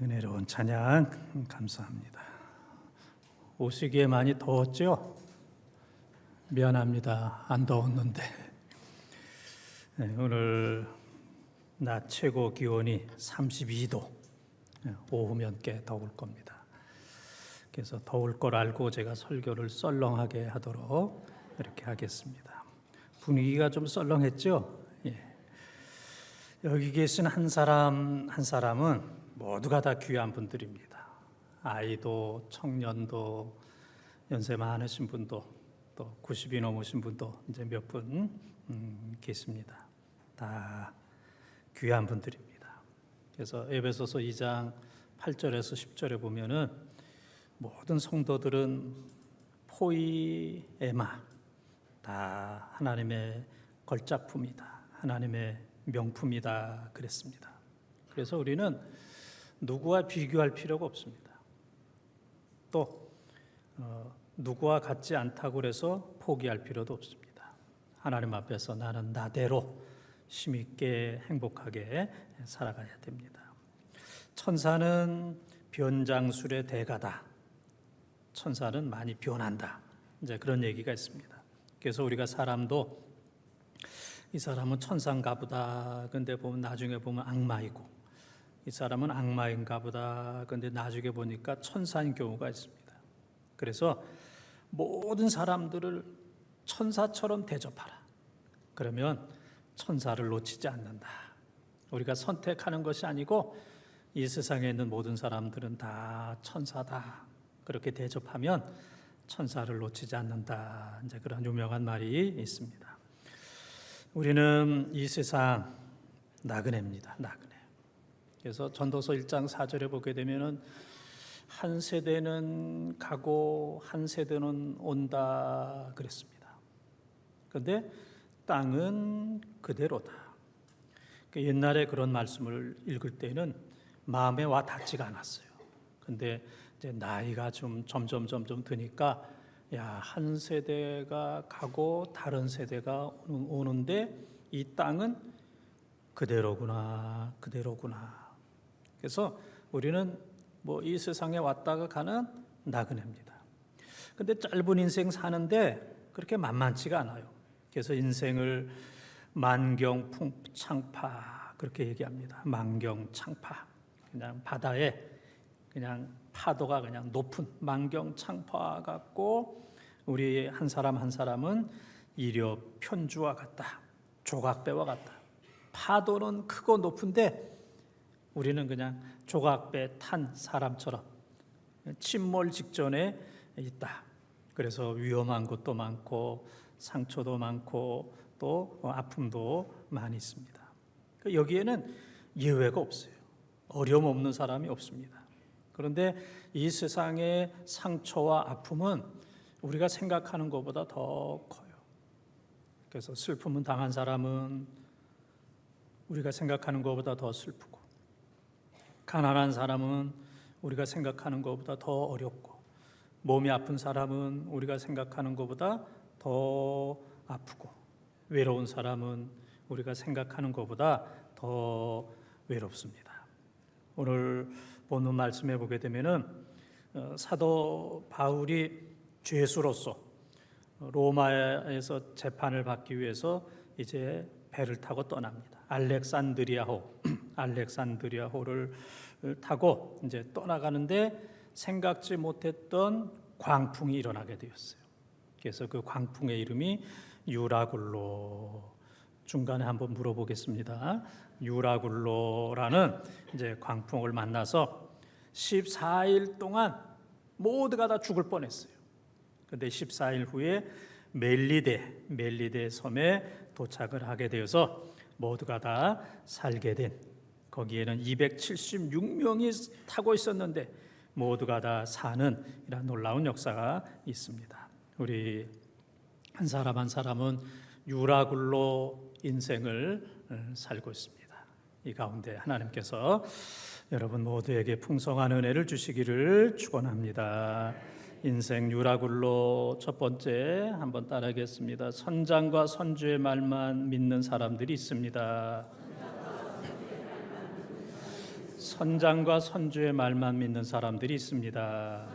은혜로운 찬양 감사합니다. 오시기에 많이 더웠죠? 미안합니다. 안 더웠는데. 오늘 낮 최고 기온이 32도, 오후면 꽤 더울 겁니다. 그래서 더울 걸 알고 제가 설교를 썰렁하게 하도록 이렇게 하겠습니다. 분위기가 좀 썰렁했죠? 여기 계신 한 사람 한 사람은 모두가 다 귀한 분들입니다. 아이도, 청년도, 연세 많으신 분도, 또 90이 넘으신 분도 이제 몇 분 계십니다. 다 귀한 분들입니다. 그래서 에베소서 2장 8절에서 10절에 보면은 모든 성도들은 포이에마, 다 하나님의 걸작품이다, 하나님의 명품이다 그랬습니다. 그래서 우리는 누구와 비교할 필요가 없습니다. 또 누구와 같지 않다고 해서 포기할 필요도 없습니다. 하나님 앞에서 나는 나대로 힘있게 행복하게 살아가야 됩니다. 천사는 변장술의 대가다. 천사는 많이 변한다. 이제 그런 얘기가 있습니다. 그래서 우리가 사람도 이 사람은 천사인가 보다. 근데 보면 나중에 보면 악마이고, 이 사람은 악마인가 보다. 근데 나중에 보니까 천사인 경우가 있습니다. 그래서 모든 사람들을 천사처럼 대접하라. 그러면 천사를 놓치지 않는다. 우리가 선택하는 것이 아니고 이 세상에 있는 모든 사람들은 다 천사다. 그렇게 대접하면 천사를 놓치지 않는다. 이제 그런 유명한 말이 있습니다. 우리는 이 세상 나그네입니다. 나그네. 그래서 전도서 1장 4절에 보게 되면은 한 세대는 가고 한 세대는 온다 그랬습니다. 그런데 땅은 그대로다. 옛날에 그런 말씀을 읽을 때는 마음에 와 닿지가 않았어요. 근데 이제 나이가 좀 점점 드니까 한 세대가 가고 다른 세대가 오는데 이 땅은 그대로구나. 그래서 우리는 이 세상에 왔다가 가는 나그네입니다. 근데 짧은 인생 사는데 그렇게 만만치가 않아요. 그래서 인생을 만경창파 그렇게 얘기합니다. 만경창파. 그냥 바다에 그냥 파도가 그냥 높은 만경창파 같고, 우리 한 사람 한 사람은 이려 편주와 같다. 조각배와 같다. 파도는 크고 높은데 우리는 그냥 조각배 탄 사람처럼 침몰 직전에 있다. 그래서 위험한 것도 많고 상처도 많고 또 아픔도 많이 있습니다. 여기에는 예외가 없어요. 어려움 없는 사람이 없습니다. 그런데 이 세상의 상처와 아픔은 우리가 생각하는 것보다 더 커요. 그래서 슬픔을 당한 사람은 우리가 생각하는 것보다 더 슬프고, 가난한 사람은 우리가 생각하는 것보다 더 어렵고, 몸이 아픈 사람은 우리가 생각하는 것보다 더 아프고, 외로운 사람은 우리가 생각하는 것보다 더 외롭습니다. 오늘 본문 말씀에 보게 되면은 사도 바울이 죄수로서 로마에서 재판을 받기 위해서 이제 배를 타고 떠납니다. 알렉산드리아호를 타고 이제 떠나가는데 생각지 못했던 광풍이 일어나게 되었어요. 그래서 그 광풍의 이름이 유라굴로. 중간에 한번 물어보겠습니다. 유라굴로라는 이제 광풍을 만나서 14일 동안 모두가 다 죽을 뻔했어요. 그런데 14일 후에 멜리데 섬에 도착을 하게 되어서 모두가 다 살게 된, 거기에는 276명이 타고 있었는데 모두가 다 사는 이런 놀라운 역사가 있습니다. 우리 한 사람 한 사람은 유라굴로 인생을 살고 있습니다. 이 가운데 하나님께서 여러분 모두에게 풍성한 은혜를 주시기를 축원합니다. 인생 유라굴로 첫 번째 한번 따라하겠습니다. 선장과 선주의 말만 믿는 사람들이 있습니다. 선장과 선주의 말만 믿는 사람들이 있습니다.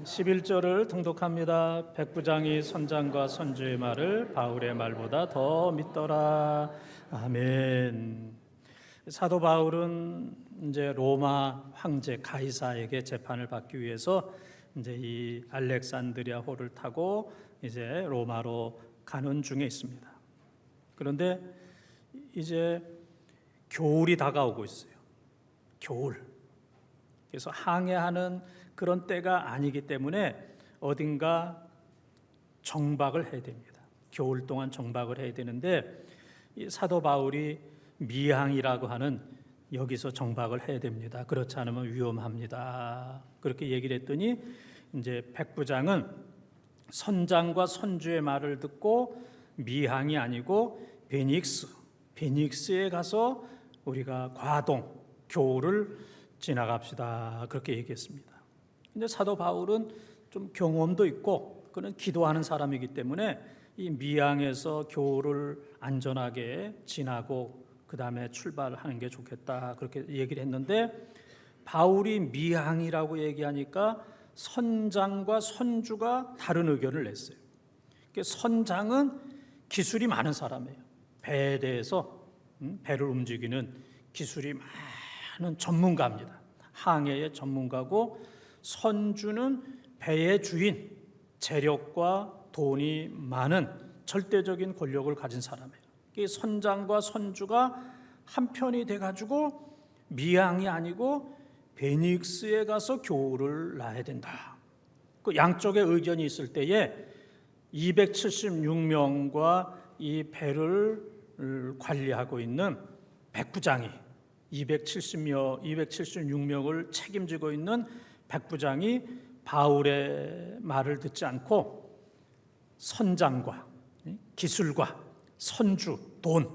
11절을 통독합니다. 백부장이 선장과 선주의 말을 바울의 말보다 더 믿더라. 아멘. 사도 바울은 이제 로마 황제 가이사에게 재판을 받기 위해서 이제 이 알렉산드리아 호를 타고 이제 로마로 가는 중에 있습니다. 그런데 이제 겨울이 다가오고 있어요. 겨울. 그래서 항해하는 그런 때가 아니기 때문에 어딘가 정박을 해야 됩니다. 겨울 동안 정박을 해야 되는데 이 사도 바울이 미항이라고 하는 여기서 정박을 해야 됩니다. 그렇지 않으면 위험합니다. 그렇게 얘기를 했더니 이제 백부장은 선장과 선주의 말을 듣고 미항이 아니고 베닉스에 가서 우리가 과동 겨울을 지나갑시다. 그렇게 얘기했습니다. 근데 사도 바울은 좀 경험도 있고 그는 기도하는 사람이기 때문에 이 미항에서 겨울을 안전하게 지나고 그 다음에 출발하는 게 좋겠다. 그렇게 얘기를 했는데 바울이 미항이라고 얘기하니까 선장과 선주가 다른 의견을 냈어요. 선장은 기술이 많은 사람이에요. 배에 대해서 배를 움직이는 기술이 많은 전문가입니다. 항해의 전문가고 선주는 배의 주인, 재력과 돈이 많은 절대적인 권력을 가진 사람이에요. 이 선장과 선주가 한편이 돼가지고 미항이 아니고 베닉스에 가서 겨울을 나야 된다. 그 양쪽의 의견이 있을 때에 276명과 이 배를 관리하고 있는 백부장이 276명을 책임지고 있는 백부장이 바울의 말을 듣지 않고 선장과 기술과 선주, 돈,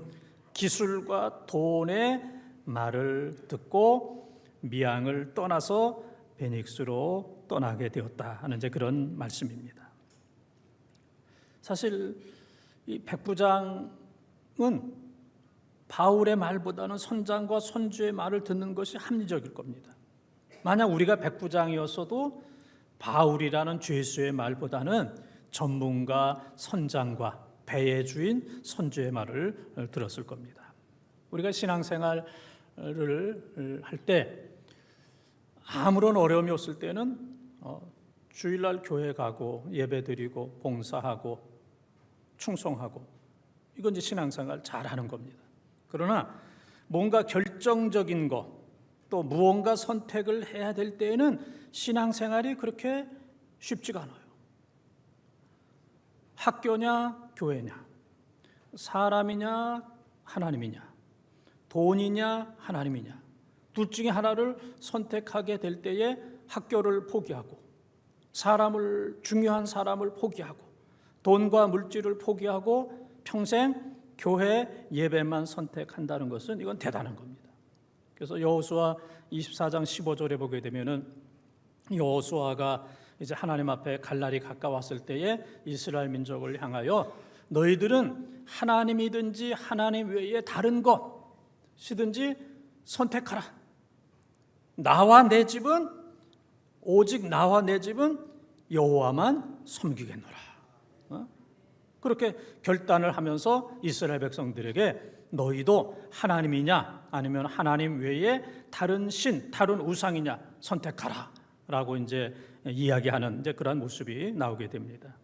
기술과 돈의 말을 듣고 미항을 떠나서 베닉스로 떠나게 되었다 하는 이제 그런 말씀입니다. 사실 이 백부장은 바울의 말보다는 선장과 선주의 말을 듣는 것이 합리적일 겁니다. 만약 우리가 백부장이었어도 바울이라는 죄수의 말보다는 전문가 선장과 배의 주인 선주의 말을 들었을 겁니다. 우리가 신앙생활을 할 때 아무런 어려움이 없을 때는 주일날 교회 가고 예배드리고 봉사하고 충성하고 이건 이제 신앙생활 잘하는 겁니다. 그러나 뭔가 결정적인 것 또 무언가 선택을 해야 될 때에는 신앙생활이 그렇게 쉽지가 않아요. 학교냐 교회냐, 사람이냐 하나님이냐, 돈이냐 하나님이냐, 둘 중에 하나를 선택하게 될 때에 학교를 포기하고 중요한 사람을 포기하고 돈과 물질을 포기하고 평생 교회 예배만 선택한다는 것은 이건 대단한 겁니다. 그래서 여호수아 24장 15절에 보게 되면은 여호수아가 이제 하나님 앞에 갈 날이 가까웠을 때에 이스라엘 민족을 향하여 너희들은 하나님이든지 하나님 외에 다른 것이든지 선택하라. 오직 나와 내 집은 여호와만 섬기겠노라. 그렇게 결단을 하면서 이스라엘 백성들에게 너희도 하나님이냐 아니면 하나님 외에 다른 다른 우상이냐 선택하라 라고 이제 이야기하는 이제 그런 모습이 나오게 됩니다.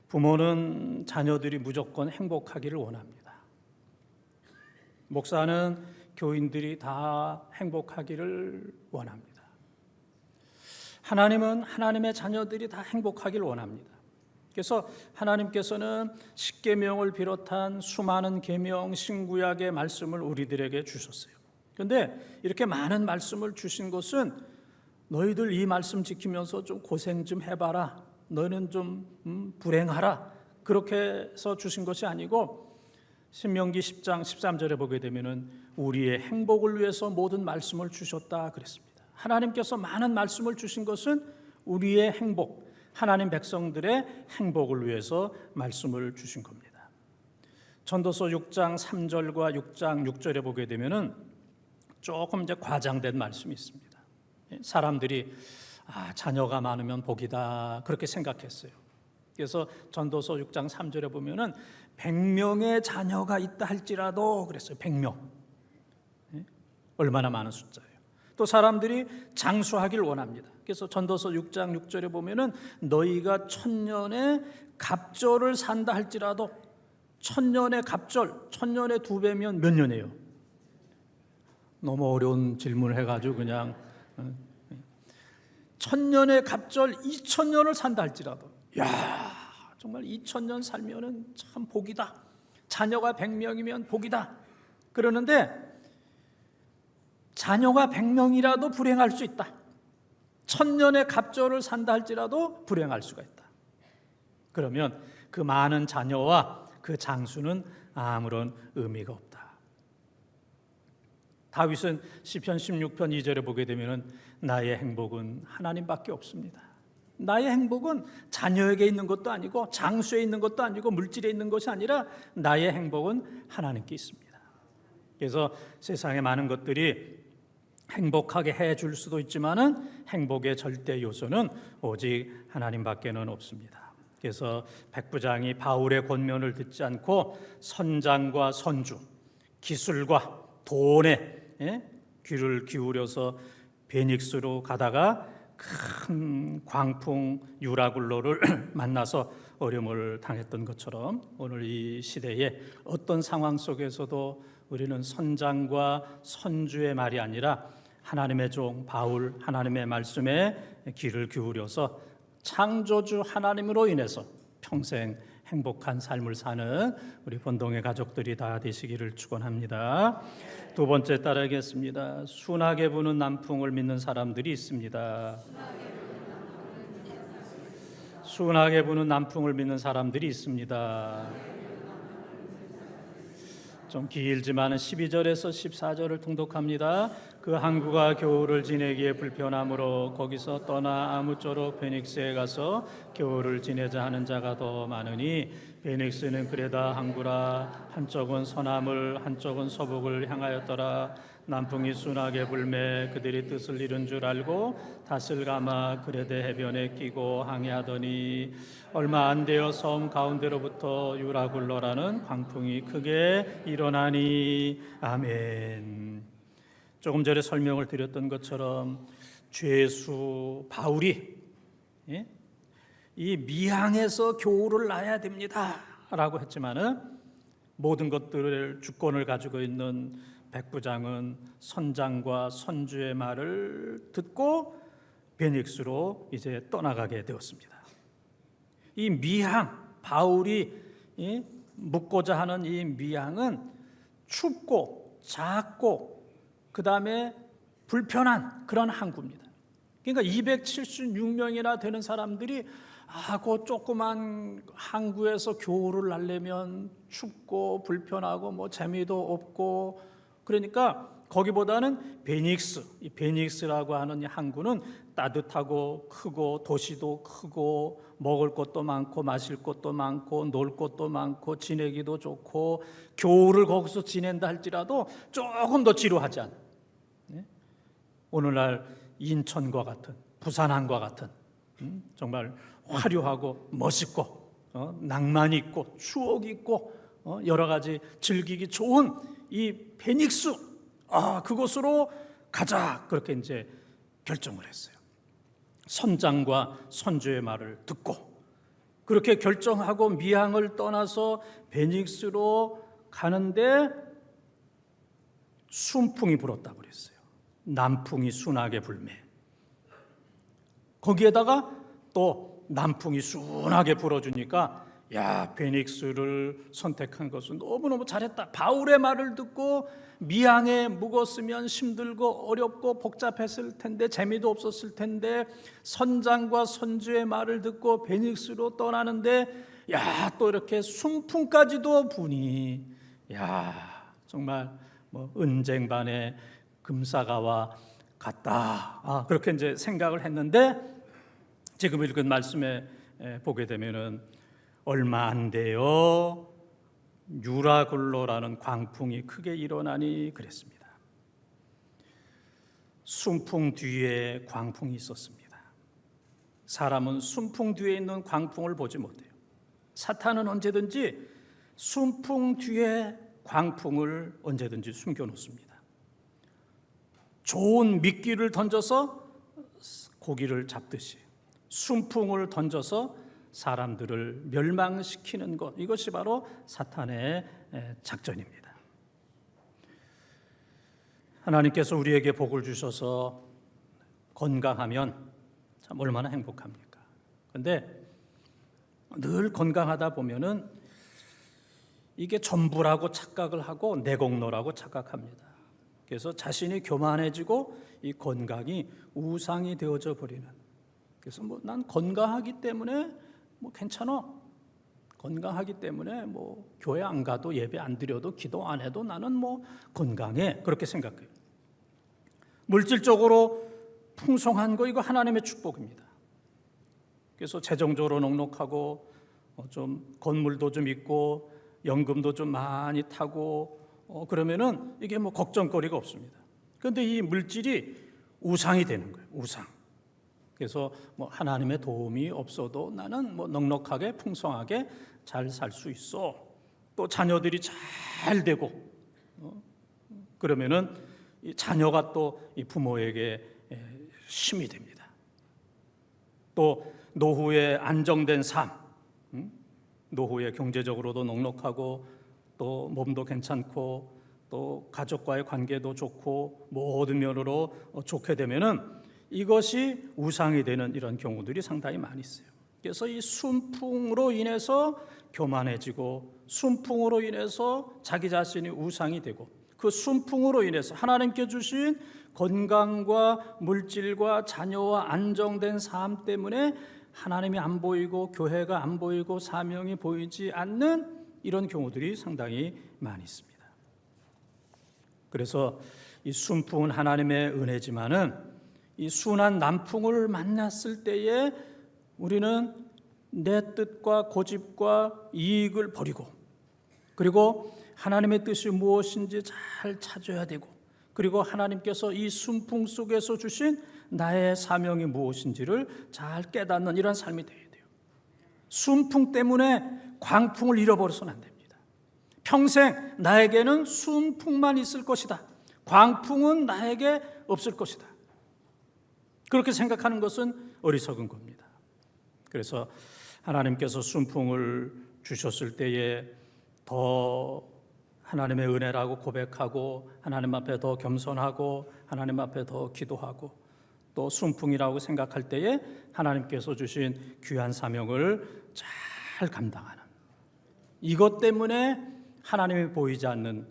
부모는 자녀들이 무조건 행복하기를 원합니다. 목사는 교인들이 다 행복하기를 원합니다. 하나님은 하나님의 자녀들이 다 행복하기를 원합니다. 그래서 하나님께서는 십계명을 비롯한 수많은 계명, 신구약의 말씀을 우리들에게 주셨어요. 그런데 이렇게 많은 말씀을 주신 것은 너희들 이 말씀 지키면서 좀 고생 좀 해봐라, 너희는 좀 불행하라, 그렇게 해서 주신 것이 아니고 신명기 10장 13절에 보게 되면은 우리의 행복을 위해서 모든 말씀을 주셨다 그랬습니다. 하나님께서 많은 말씀을 주신 것은 우리의 행복, 하나님 백성들의 행복을 위해서 말씀을 주신 겁니다. 전도서 6장 3절과 6장 6절에 보게 되면은 조금 이제 과장된 말씀이 있습니다. 사람들이 자녀가 많으면 복이다 그렇게 생각했어요. 그래서 전도서 6장 3절에 보면은 100명의 자녀가 있다 할지라도 그랬어요. 100명. 얼마나 많은 숫자예요. 또 사람들이 장수하길 원합니다. 그래서 전도서 6장 6절에 보면은 너희가 천년의 갑절을 산다 할지라도, 천년의 갑절, 천년의 2배면 몇 년이에요? 너무 어려운 질문을 해가지고 그냥 천년의 갑절 2000년을 산다 할지라도, 야 정말 2000년 살면은 참 복이다. 자녀가 100명이면 복이다. 그러는데 자녀가 100명이라도 불행할 수 있다. 천년의 갑절을 산다 할지라도 불행할 수가 있다. 그러면 그 많은 자녀와 그 장수는 아무런 의미가 없다. 다윗은 시편 16편 2절에 보게 되면 나의 행복은 하나님밖에 없습니다. 나의 행복은 자녀에게 있는 것도 아니고 장수에 있는 것도 아니고 물질에 있는 것이 아니라 나의 행복은 하나님께 있습니다. 그래서 세상의 많은 것들이 행복하게 해줄 수도 있지만은 행복의 절대 요소는 오직 하나님밖에는 없습니다. 그래서 백부장이 바울의 권면을 듣지 않고 선장과 선주, 기술과 돈에 귀를 기울여서 베닉스로 가다가 큰 광풍 유라굴로를 만나서 어려움을 당했던 것처럼 오늘 이 시대에 어떤 상황 속에서도 우리는 선장과 선주의 말이 아니라 하나님의 종 바울 하나님의 말씀에 귀를 기울여서 창조주 하나님으로 인해서 평생 행복한 삶을 사는 우리 본동의 가족들이 다 되시기를 축원합니다. 두 번째 따라하겠습니다. 순하게 부는 남풍을 믿는 사람들이 있습니다. 순하게 부는 남풍을 믿는 사람들이 있습니다. 좀 길지만 12절에서 14절을 통독합니다. 그 항구가 겨울을 지내기에 불편하므로 거기서 떠나 아무쪼록 베닉스에 가서 겨울을 지내자 하는 자가 더 많으니 베닉스는 그레다 항구라. 한쪽은 서남을 한쪽은 서북을 향하였더라. 남풍이 순하게 불매 그들이 뜻을 이룬 줄 알고 닷을 감아 그레데 해변에 끼고 항해하더니 얼마 안 되어 섬 가운데로부터 유라굴로라는 광풍이 크게 일어나니. 아멘. 조금 전에 설명을 드렸던 것처럼 죄수 바울이 이 미항에서 교훈을 나야 됩니다 라고 했지만은 모든 것들을 주권을 가지고 있는 백부장은 선장과 선주의 말을 듣고 베닉스로 이제 떠나가게 되었습니다. 이 미항, 바울이 묵고자 하는 이 미항은 춥고 작고 그 다음에 불편한 그런 항구입니다. 그러니까 276명이나 되는 사람들이 그 조그만 항구에서 겨울을 나려면 춥고 불편하고 뭐 재미도 없고, 그러니까 거기보다는 베닉스, 이 베닉스라고 하는 이 항구는 따뜻하고 크고 도시도 크고 먹을 것도 많고 마실 것도 많고 놀 것도 많고 지내기도 좋고 겨울을 거기서 지낸다 할지라도 조금 더 지루하지 않아요. 오늘날 인천과 같은 부산항과 같은 정말 화려하고 멋있고 낭만이 있고 추억이 있고 여러 가지 즐기기 좋은 이 베닉스, 그곳으로 가자 그렇게 이제 결정을 했어요. 선장과 선주의 말을 듣고 그렇게 결정하고 미항을 떠나서 베닉스로 가는데 순풍이 불었다고 그랬어요. 남풍이 순하게 불매. 거기에다가 또 남풍이 순하게 불어주니까 베닉스를 선택한 것은 너무너무 잘했다. 바울의 말을 듣고 미항에 묵었으면 힘들고 어렵고 복잡했을 텐데 재미도 없었을 텐데 선장과 선주의 말을 듣고 베닉스로 떠나는데 또 이렇게 순풍까지도 부니 정말 뭐 은쟁반의 금사가와 같다. 그렇게 이제 생각을 했는데 지금 읽은 말씀에 보게 되면은 얼마 안 돼요. 유라굴로라는 광풍이 크게 일어나니 그랬습니다. 순풍 뒤에 광풍이 있었습니다. 사람은 순풍 뒤에 있는 광풍을 보지 못해요. 사탄은 언제든지 순풍 뒤에 광풍을 언제든지 숨겨놓습니다. 좋은 미끼를 던져서 고기를 잡듯이 순풍을 던져서 사람들을 멸망시키는 것, 이것이 바로 사탄의 작전입니다. 하나님께서 우리에게 복을 주셔서 건강하면 참 얼마나 행복합니까? 그런데 늘 건강하다 보면은 이게 전부라고 착각을 하고 내공로라고 착각합니다. 그래서 자신이 교만해지고 이 건강이 우상이 되어져 버리는. 그래서 난 건강하기 때문에 괜찮아. 건강하기 때문에 교회 안 가도 예배 안 드려도 기도 안 해도 나는 건강해. 그렇게 생각해요. 물질적으로 풍성한 거 이거 하나님의 축복입니다. 그래서 재정적으로 넉넉하고 좀 건물도 좀 있고 연금도 좀 많이 타고 그러면은 이게 걱정거리가 없습니다. 그런데 이 물질이 우상이 되는 거예요. 우상. 그래서 하나님의 도움이 없어도 나는 넉넉하게 풍성하게 잘 살 수 있어. 또 자녀들이 잘 되고 그러면은 이 자녀가 또 이 부모에게 힘이 됩니다. 또 노후에 안정된 삶, 노후에 경제적으로도 넉넉하고 또 몸도 괜찮고 또 가족과의 관계도 좋고 모든 면으로 좋게 되면은 이것이 우상이 되는 이런 경우들이 상당히 많이 있어요. 그래서 이 순풍으로 인해서 교만해지고 순풍으로 인해서 자기 자신이 우상이 되고 그 순풍으로 인해서 하나님께 주신 건강과 물질과 자녀와 안정된 삶 때문에 하나님이 안 보이고 교회가 안 보이고 사명이 보이지 않는 이런 경우들이 상당히 많이 있습니다. 그래서 이 순풍은 하나님의 은혜지만은 이 순한 남풍을 만났을 때에 우리는 내 뜻과 고집과 이익을 버리고 그리고 하나님의 뜻이 무엇인지 잘 찾아야 되고 그리고 하나님께서 이 순풍 속에서 주신 나의 사명이 무엇인지를 잘 깨닫는 이런 삶이 되어야 돼요. 순풍 때문에 광풍을 잃어버려서는 안 됩니다. 평생 나에게는 순풍만 있을 것이다. 광풍은 나에게 없을 것이다. 그렇게 생각하는 것은 어리석은 겁니다. 그래서 하나님께서 순풍을 주셨을 때에 더 하나님의 은혜라고 고백하고 하나님 앞에 더 겸손하고 하나님 앞에 더 기도하고 또 순풍이라고 생각할 때에 하나님께서 주신 귀한 사명을 잘 감당하는 이것 때문에 하나님이 보이지 않는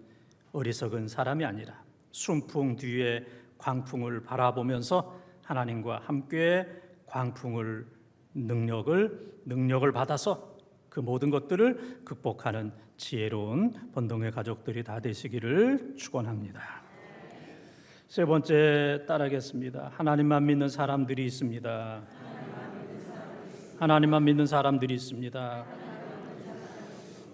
어리석은 사람이 아니라 순풍 뒤에 광풍을 바라보면서 하나님과 함께 광풍을 능력을 받아서 그 모든 것들을 극복하는 지혜로운 번동의 가족들이 다 되시기를 축원합니다. 세 번째 따라하겠습니다. 하나님만 믿는 사람들이 있습니다. 하나님만 믿는 사람들이 있습니다.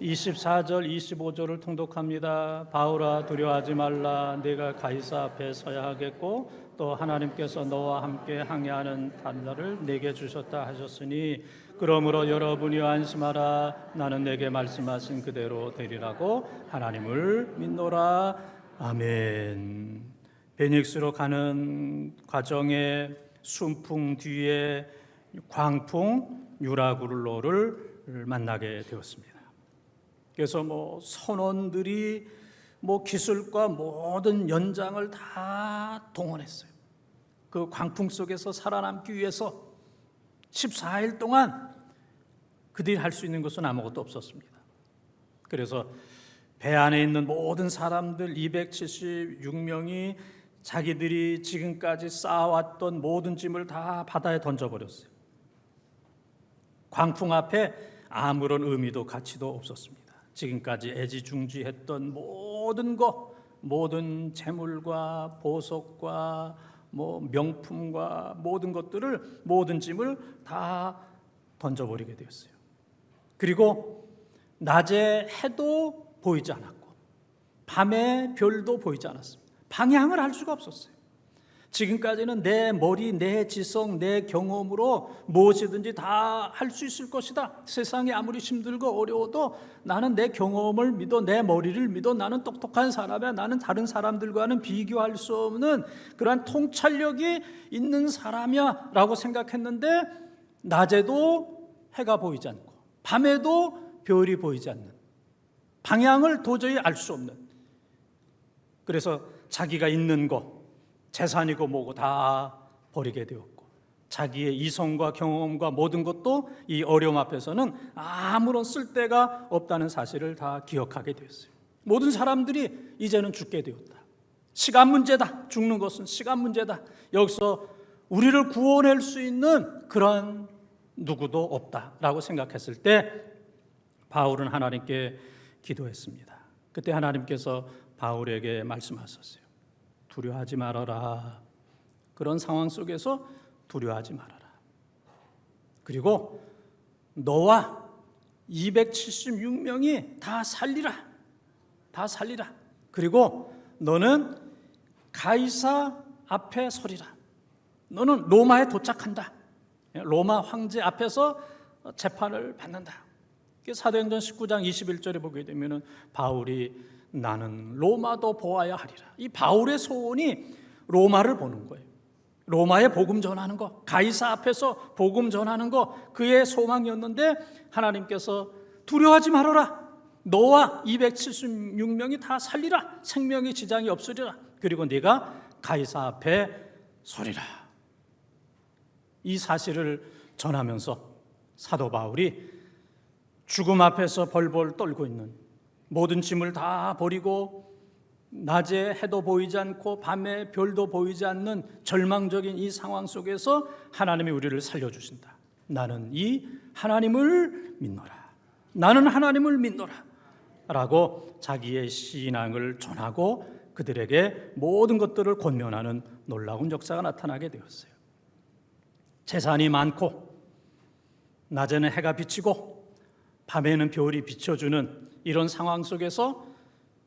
24절 25절을 통독합니다. 바울아 두려워하지 말라. 내가 가이사 앞에 서야 하겠고 또 하나님께서 너와 함께 항해하는 단자를 내게 주셨다 하셨으니 그러므로 여러분이 안심하라. 나는 내게 말씀하신 그대로 되리라고 하나님을 믿노라. 아멘. 베닉스로 가는 과정에 순풍 뒤에 광풍 유라굴로를 만나게 되었습니다. 그래서 선원들이 기술과 모든 연장을 다 동원했어요. 그 광풍 속에서 살아남기 위해서 14일 동안 그들이 할 수 있는 것은 아무것도 없었습니다. 그래서 배 안에 있는 모든 사람들 276명이 자기들이 지금까지 쌓아왔던 모든 짐을 다 바다에 던져버렸어요. 광풍 앞에 아무런 의미도 가치도 없었습니다. 지금까지 애지중지했던 모든 것, 모든 재물과 보석과 명품과 모든 것들을, 모든 짐을 다 던져버리게 되었어요. 그리고 낮에 해도 보이지 않았고 밤에 별도 보이지 않았습니다. 방향을 알 수가 없었어요. 지금까지는 내 머리, 내 지성, 내 경험으로 무엇이든지 다 할 수 있을 것이다. 세상이 아무리 힘들고 어려워도 나는 내 경험을 믿어, 내 머리를 믿어, 나는 똑똑한 사람이야, 나는 다른 사람들과는 비교할 수 없는 그러한 통찰력이 있는 사람이야 라고 생각했는데, 낮에도 해가 보이지 않고 밤에도 별이 보이지 않는, 방향을 도저히 알 수 없는, 그래서 자기가 있는 것, 재산이고 뭐고 다 버리게 되었고, 자기의 이성과 경험과 모든 것도 이 어려움 앞에서는 아무런 쓸데가 없다는 사실을 다 기억하게 되었어요. 모든 사람들이 이제는 죽게 되었다. 시간 문제다. 죽는 것은 시간 문제다. 여기서 우리를 구원할 수 있는 그런 누구도 없다라고 생각했을 때 바울은 하나님께 기도했습니다. 그때 하나님께서 바울에게 말씀하셨어요. 두려워하지 말아라. 그런 상황 속에서 두려워하지 말아라. 그리고 너와 276명이 다 살리라. 다 살리라. 그리고 너는 가이사 앞에 서리라. 너는 로마에 도착한다. 로마 황제 앞에서 재판을 받는다. 사도행전 19장 21절에 보게 되면 바울이 나는 로마도 보아야 하리라. 이 바울의 소원이 로마를 보는 거예요. 로마에 복음 전하는 거, 가이사 앞에서 복음 전하는 거, 그의 소망이었는데 하나님께서 두려워하지 말아라. 너와 276명이 다 살리라. 생명의 지장이 없으리라. 그리고 네가 가이사 앞에 서리라. 이 사실을 전하면서 사도 바울이 죽음 앞에서 벌벌 떨고 있는, 모든 짐을 다 버리고 낮에 해도 보이지 않고 밤에 별도 보이지 않는 절망적인 이 상황 속에서 하나님이 우리를 살려주신다. 나는 이 하나님을 믿노라. 나는 하나님을 믿노라 라고 자기의 신앙을 전하고 그들에게 모든 것들을 권면하는 놀라운 역사가 나타나게 되었어요. 재산이 많고 낮에는 해가 비치고 밤에는 별이 비춰주는 이런 상황 속에서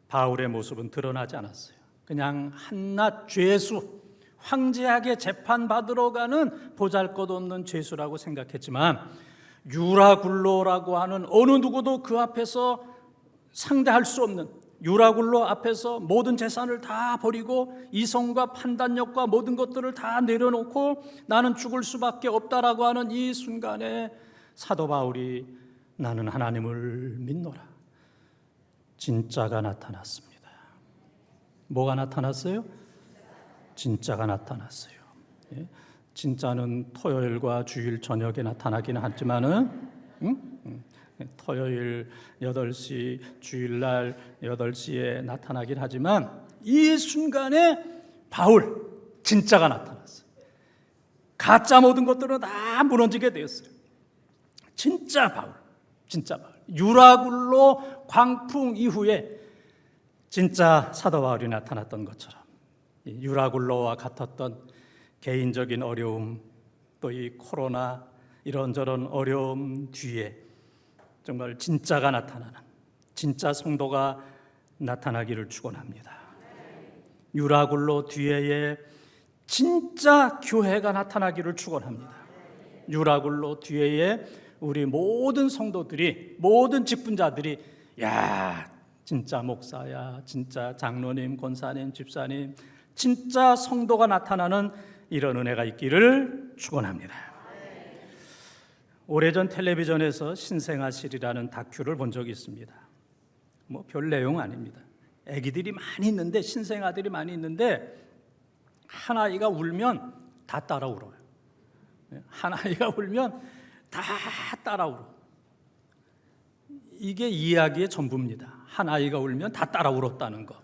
바울의 모습은 드러나지 않았어요. 그냥 한낱 죄수, 황제에게 재판받으러 가는 보잘것없는 죄수라고 생각했지만, 유라굴로라고 하는 어느 누구도 그 앞에서 상대할 수 없는, 유라굴로 앞에서 모든 재산을 다 버리고 이성과 판단력과 모든 것들을 다 내려놓고 나는 죽을 수밖에 없다라고 하는 이 순간에 사도 바울이 나는 하나님을 믿노라. 진짜가 나타났습니다. 뭐가 나타났어요? 진짜가 나타났어요. 진짜는 토요일과 주일 저녁에 나타나긴 하지만은 토요일 8시, 주일날 8시에 나타나긴 하지만 이 순간에 바울 진짜가 나타났어요. 가짜 모든 것들은 다 무너지게 되었어요. 진짜 바울, 진짜 바울. 유라굴로 광풍 이후에 진짜 사도 바울이 나타났던 것처럼 유라굴로와 같았던 개인적인 어려움, 또 이 코로나 이런저런 어려움 뒤에 정말 진짜가 나타나는, 진짜 성도가 나타나기를 축원합니다. 유라굴로 뒤에 진짜 교회가 나타나기를 축원합니다. 유라굴로 뒤에 우리 모든 성도들이, 모든 직분자들이 야, 진짜 목사야, 진짜 장로님, 권사님, 집사님, 진짜 성도가 나타나는 이런 은혜가 있기를 축원합니다. 오래전 텔레비전에서 신생아실이라는 다큐를 본 적이 있습니다. 뭐 별 내용 아닙니다. 아기들이 많이 있는데, 신생아들이 많이 있는데 한 아이가 울면 다 따라 울어요. 한 아이가 울면 다 따라 울어. 이게 이야기의 전부입니다. 한 아이가 울면 다 따라 울었다는 거.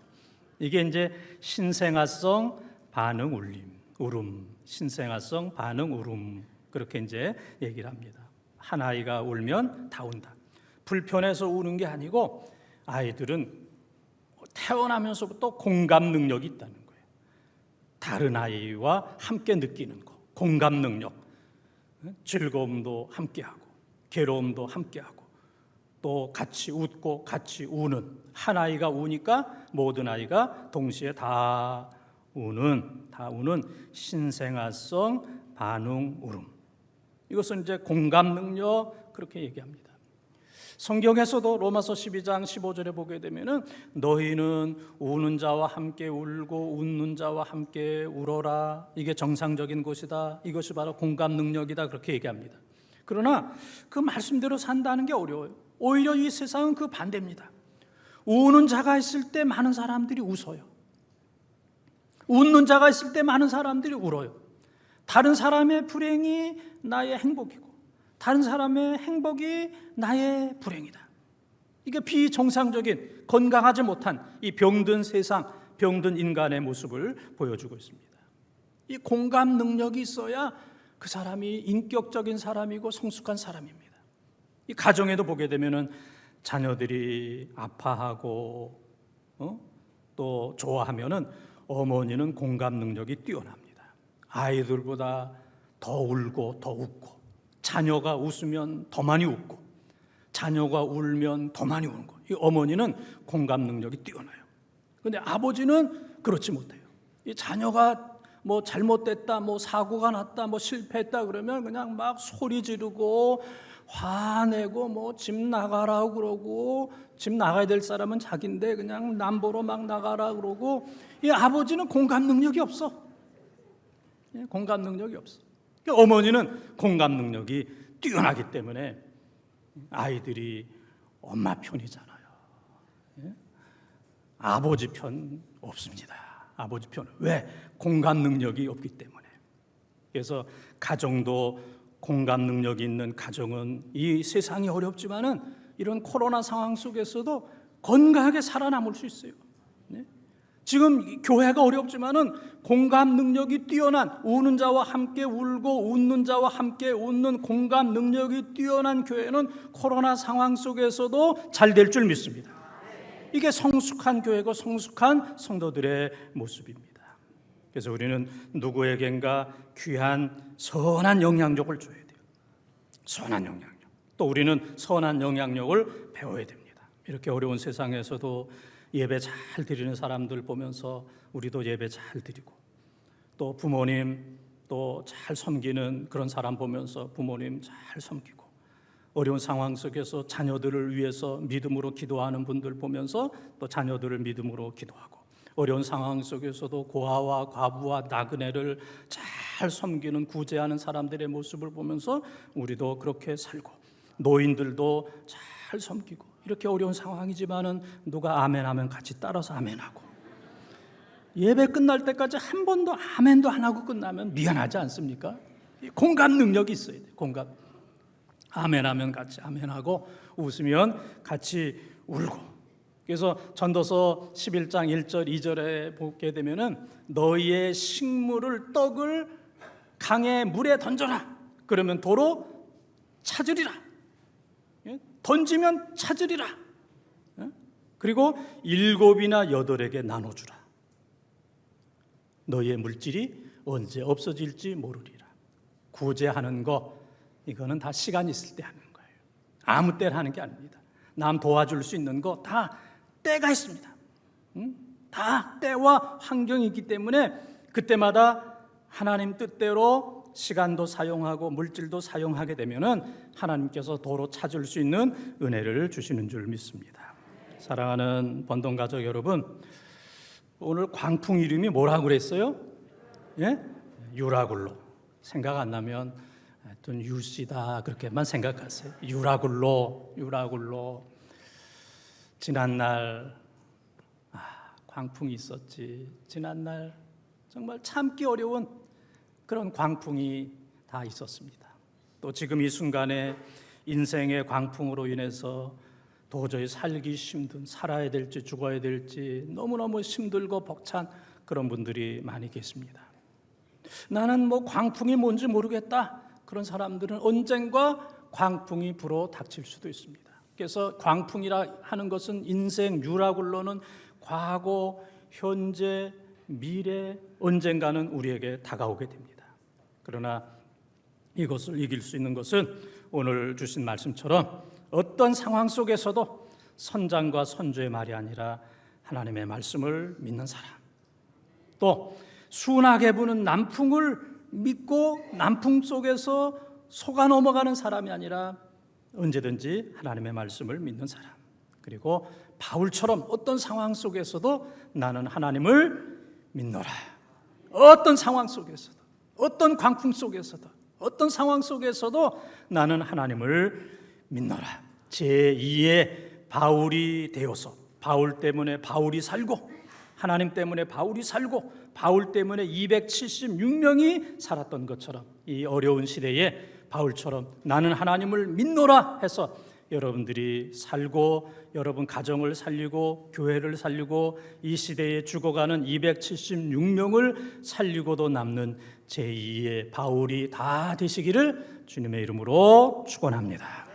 이게 이제 신생아성 반응 울음, 신생아성 반응 울음, 그렇게 이제 얘기를 합니다. 한 아이가 울면 다 운다. 불편해서 우는 게 아니고 아이들은 태어나면서부터 공감 능력이 있다는 거예요. 다른 아이와 함께 느끼는 거, 공감 능력. 즐거움도 함께하고 괴로움도 함께하고 또 같이 웃고 같이 우는, 한 아이가 우니까 모든 아이가 동시에 다 우는 신생아성 반응 울음. 이것은 이제 공감 능력, 그렇게 얘기합니다. 성경에서도 로마서 12장 15절에 보게 되면은 너희는 우는 자와 함께 울고 웃는 자와 함께 울어라. 이게 정상적인 것이다. 이것이 바로 공감 능력이다. 그렇게 얘기합니다. 그러나 그 말씀대로 산다는 게 어려워요. 오히려 이 세상은 그 반대입니다. 우는 자가 있을 때 많은 사람들이 웃어요. 웃는 자가 있을 때 많은 사람들이 울어요. 다른 사람의 불행이 나의 행복이고 다른 사람의 행복이 나의 불행이다. 이게 비정상적인, 건강하지 못한 이 병든 세상, 병든 인간의 모습을 보여주고 있습니다. 이 공감 능력이 있어야 그 사람이 인격적인 사람이고 성숙한 사람입니다. 이 가정에도 보게 되면은 자녀들이 아파하고 또 좋아하면은 어머니는 공감 능력이 뛰어납니다. 아이들보다 더 울고 더 웃고, 자녀가 웃으면 더 많이 웃고, 자녀가 울면 더 많이 우는 거. 이 어머니는 공감 능력이 뛰어나요. 그런데 아버지는 그렇지 못해요. 이 자녀가 뭐 잘못됐다, 뭐 사고가 났다, 뭐 실패했다 그러면 그냥 막 소리 지르고 화내고 뭐 집 나가라고 그러고, 집 나가야 될 사람은 자기인데 그냥 남보러 막 나가라 그러고. 이 아버지는 공감 능력이 없어. 공감 능력이 없어. 어머니는 공감 능력이 뛰어나기 때문에 아이들이 엄마 편이잖아요. 아버지 편 없습니다. 아버지 편. 왜? 공감 능력이 없기 때문에. 그래서 가정도 공감 능력이 있는 가정은 이 세상이 어렵지만은 이런 코로나 상황 속에서도 건강하게 살아남을 수 있어요. 지금 교회가 어렵지만은 공감 능력이 뛰어난, 우는 자와 함께 울고 웃는 자와 함께 웃는 공감 능력이 뛰어난 교회는 코로나 상황 속에서도 잘 될 줄 믿습니다. 이게 성숙한 교회고 성숙한 성도들의 모습입니다. 그래서 우리는 누구에겐가 귀한 선한 영향력을 줘야 돼요. 선한 영향력. 또 우리는 선한 영향력을 배워야 됩니다. 이렇게 어려운 세상에서도 예배 잘 드리는 사람들 보면서 우리도 예배 잘 드리고, 또 부모님 또 잘 섬기는 그런 사람 보면서 부모님 잘 섬기고, 어려운 상황 속에서 자녀들을 위해서 믿음으로 기도하는 분들 보면서 또 자녀들을 믿음으로 기도하고, 어려운 상황 속에서도 고아와 과부와 나그네를 잘 섬기는, 구제하는 사람들의 모습을 보면서 우리도 그렇게 살고, 노인들도 잘 섬기고, 이렇게 어려운 상황이지만은 누가 아멘하면 같이 따라서 아멘하고, 예배 끝날 때까지 한 번도 아멘도 안 하고 끝나면 미안하지 않습니까? 공감 능력이 있어야 돼요. 공감. 아멘하면 같이 아멘하고, 웃으면 같이 울고. 그래서 전도서 11장 1절 2절에 보게 되면은 너희의 식물을, 떡을 강의 물에 던져라. 그러면 도로 찾으리라. 던지면 찾으리라. 그리고 7이나 8에게 나눠주라. 너희의 물질이 언제 없어질지 모르리라. 구제하는 거, 이거는 다 시간 있을 때 하는 거예요. 아무 때나 하는 게 아닙니다. 남 도와줄 수 있는 거 다 때가 있습니다. 다 때와 환경이 있기 때문에 그때마다 하나님 뜻대로 시간도 사용하고 물질도 사용하게 되면은 하나님께서 도로 찾을 수 있는 은혜를 주시는 줄 믿습니다. 사랑하는 번동 가족 여러분, 오늘 광풍 이름이 뭐라고 그랬어요? 예? 유라굴로. 생각 안 나면 하여튼 유씨다 그렇게만 생각하세요. 유라굴로. 지난날 광풍이 있었지. 지난날 정말 참기 어려운 그런 광풍이 다 있었습니다. 또 지금 이 순간에 인생의 광풍으로 인해서 도저히 살기 힘든, 살아야 될지 죽어야 될지 너무너무 힘들고 벅찬 그런 분들이 많이 계십니다. 나는 뭐 광풍이 뭔지 모르겠다. 그런 사람들은 언젠가 광풍이 불어 닥칠 수도 있습니다. 그래서 광풍이라 하는 것은 인생 유라굴로는 과거, 현재, 미래, 언젠가는 우리에게 다가오게 됩니다. 그러나 이것을 이길 수 있는 것은 오늘 주신 말씀처럼 어떤 상황 속에서도 선장과 선조의 말이 아니라 하나님의 말씀을 믿는 사람, 또 순하게 부는 남풍을 믿고 남풍 속에서 속아 넘어가는 사람이 아니라 언제든지 하나님의 말씀을 믿는 사람, 그리고 바울처럼 어떤 상황 속에서도 나는 하나님을 믿노라. 어떤 상황 속에서도, 어떤 광풍 속에서도, 어떤 상황 속에서도 나는 하나님을 믿노라. 제2의 바울이 되어서 바울 때문에 바울이 살고, 하나님 때문에 바울이 살고, 바울 때문에 276명이 살았던 것처럼 이 어려운 시대에 바울처럼 나는 하나님을 믿노라 해서 여러분들이 살고, 여러분 가정을 살리고, 교회를 살리고, 이 시대에 죽어가는 276명을 살리고도 남는 제2의 바울이 다 되시기를 주님의 이름으로 축원합니다.